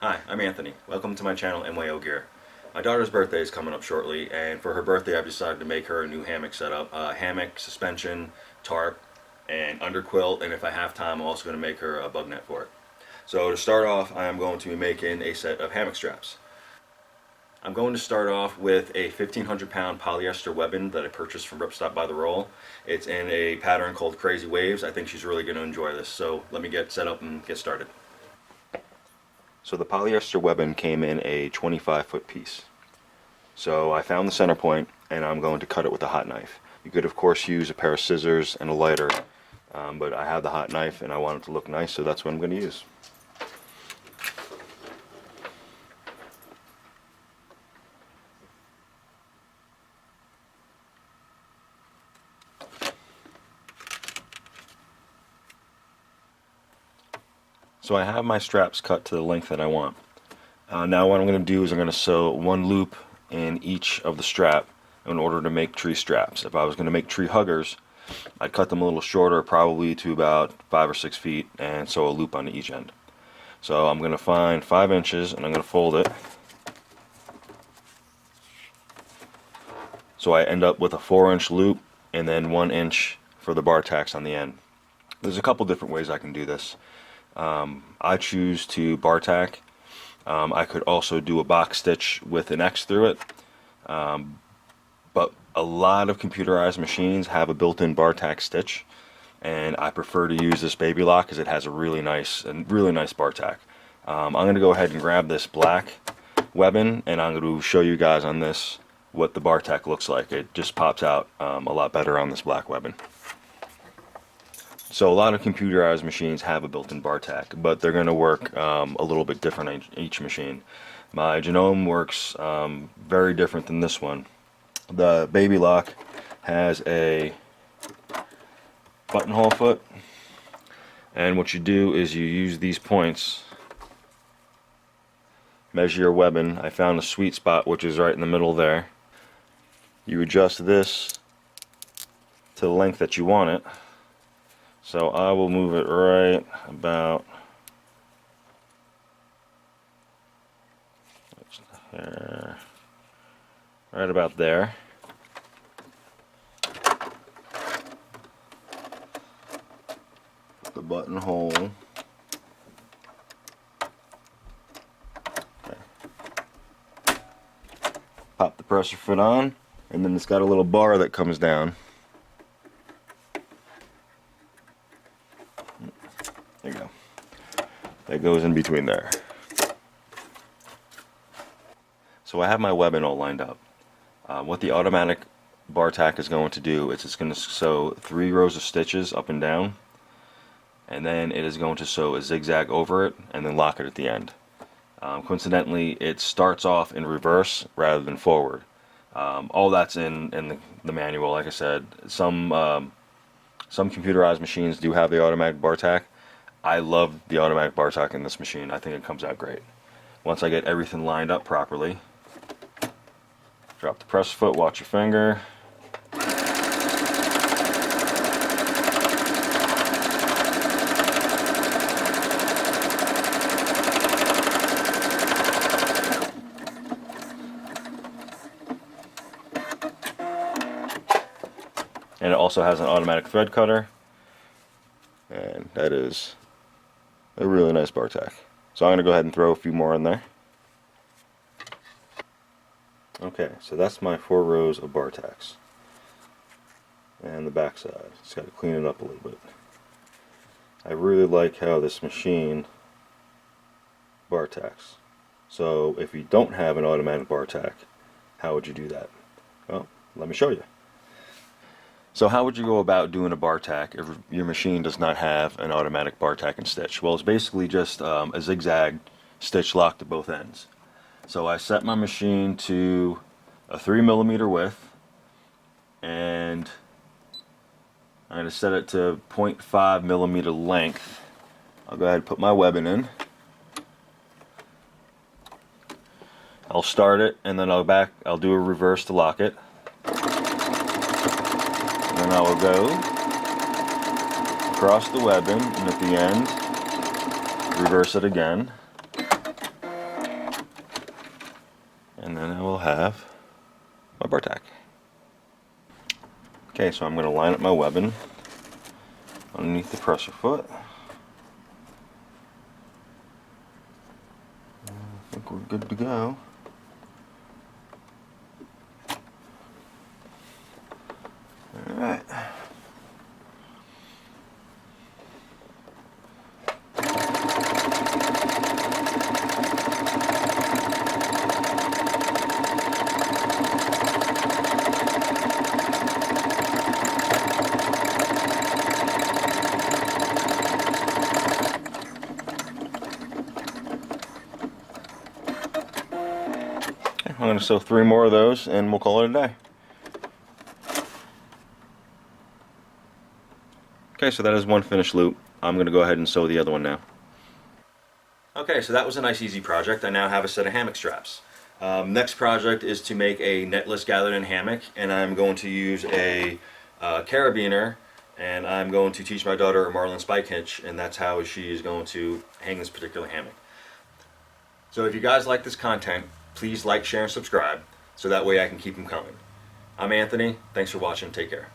Hi, I'm Anthony. Welcome to my channel, MYOG. My daughter's birthday is coming up shortly, and for her birthday I've decided to make her a new hammock setup. Hammock, suspension, tarp, and underquilt, and if I have time I'm also going to make her a bug net for it. So to start off, I am going to be making a set of hammock straps. I'm going to start off with a 1,500-pound polyester webbing that I purchased from Ripstop By The Roll. It's in a pattern called Crazy Waves. I think she's really going to enjoy this, so let me get set up and get started. So the polyester webbing came in a 25-foot piece. So I found the center point and I'm going to cut it with a hot knife. You could of course use a pair of scissors and a lighter, but I have the hot knife and I want it to look nice, so that's what I'm going to use. So I have my straps cut to the length that I want. Now what I'm going to do is I'm going to sew one loop in each of the strap in order to make tree straps. If I was going to make tree huggers, I'd cut them a little shorter, probably to about 5 or 6 feet, and sew a loop on each end. So I'm going to find 5 inches and I'm going to fold it. So I end up with a 4-inch loop and then 1 inch for the bar tacks on the end. There's a couple different ways I can do this. I choose to bar tack. I could also do a box stitch with an X through it, but a lot of computerized machines have a built-in bar tack stitch, and I prefer to use this baby lock because it has a really nice bar tack. I'm going to go ahead and grab this black webbing and I'm going to show you guys on this what the bar tack looks like. It just pops out a lot better on this black webbing. So a lot of computerized machines have a built-in bar tack, but they're going to work a little bit different on each machine. My Genome works very different than this one. The baby lock has a buttonhole foot, and what you do is you use these points, measure your webbing. I found a sweet spot which is right in the middle there. You adjust this to the length that you want it. So I will move it right about there, right about there. Put the buttonhole. Okay. Pop the pressure foot on, and then it's got a little bar that comes down. There you go. That goes in between there. So I have my webbing all lined up. What the automatic bar tack is going to do is it's going to sew 3 rows of stitches up and down, and then it is going to sew a zigzag over it and then lock it at the end. Coincidentally, it starts off in reverse rather than forward. All that's in the manual. Like I said, some computerized machines do have the automatic bar tack. I love the automatic bar tack in this machine. I think it comes out great. Once I get everything lined up properly, drop the press foot, watch your finger. And it also has an automatic thread cutter, and that is a really nice bar tack. So I'm going to go ahead and throw a few more in there. Okay, so that's my 4 rows of bar tacks. And the back side. Just got to clean it up a little bit. I really like how this machine bar tacks. So if you don't have an automatic bar tack, how would you do that? Well, let me show you. So how would you go about doing a bar tack if your machine does not have an automatic bar tack and stitch? Well, it's basically just a zigzag stitch lock to both ends. So I set my machine to a 3mm width, and I'm going to set it to 0.5mm length. I'll go ahead and put my webbing in. I'll start it, and then I'll do a reverse to lock it. Then I will go across the webbing, and at the end, reverse it again. And then I will have my bar tack. Okay, so I'm going to line up my webbing underneath the presser foot. I think we're good to go. Alright. I'm going to sew 3 more of those and we'll call it a day. Okay, so that is one finished loop. I'm going to go ahead and sew the other one now. Okay, so that was a nice easy project. I now have a set of hammock straps. Next project is to make a netless gathered in hammock, and I'm going to use a carabiner, and I'm going to teach my daughter a marlin spike hitch, and that's how she is going to hang this particular hammock. So if you guys like this content, please like, share, and subscribe so that way I can keep them coming. I'm Anthony. Thanks for watching. Take care.